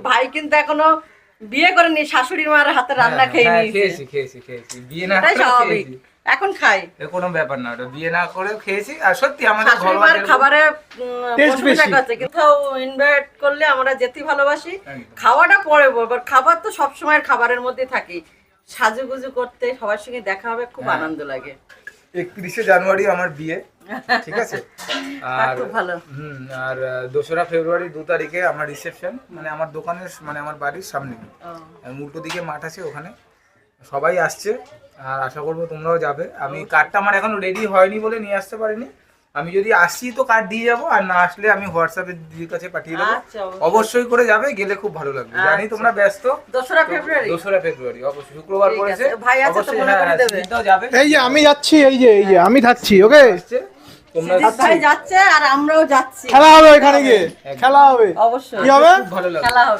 ভাই কিন্তু এখনো বিয়ে করেনি, শাশুড়ি মার হাতে রান্না খেয়ে নিয়েছে। খেয়েছি বিয়ে না এটাই করে স্বাভাবিক, খেয়েছি। এখন খাই। কোনো ব্যাপার না, ওটা বিয়ে না করেও খেয়েছি। আর সত্যি আমাদের শাশুড়ি মার খাবারে প্রশংসা করছে, কোথাও ইনভাইট করলে আমরা যেতে ভালোবাসি। খাওয়াটা পরে বলবো, খাবার তো সবসময় খাবারের মধ্যে থাকি। সাজুগুজু করতে, সবার সঙ্গে দেখা হবে, খুব আনন্দ লাগে। 31শে জানুয়ারি আমার বিয়ে, ঠিক আছে। আর খুব ভালো। আর 2রা ফেব্রুয়ারি 2 তারিখে আমার রিসেপশন, মানে আমার দোকানের, মানে আমার বাড়ির সামনে উল্টো দিকে মাঠ আছে, ওখানে সবাই আসছে। আর আশা করবো তোমরাও যাবে। আমি কার্ডটা আমার এখনো রেডি হয়নি বলে নিয়ে আসতে পারিনি। আমি যদি আসি তো কার্ড দিয়ে যাবো, আর না আসলে আমি হোয়াটসঅ্যাপে দিদির কাছে পাঠিয়ে দেবো। অবশ্যই করে যাবে, গেলে খুব ভালো লাগবে। জানি তোমরা ব্যস্ত। 2রা ফেব্রুয়ারি, 2রা ফেব্রুয়ারি অবশ্যই শুক্রবার পড়েছে। ভাই আছে তো মনে করে দেবে। এই যে আমি যাচ্ছি, এই যে আমি থাকছি। ওকে, তোমরা ভাই যাচ্ছে আর আমরাও যাচ্ছি। খেলা হবে, এখানে গিয়ে খেলা হবে। অবশ্যই কি হবে? খুব ভালো লাগবে। খেলা হবে।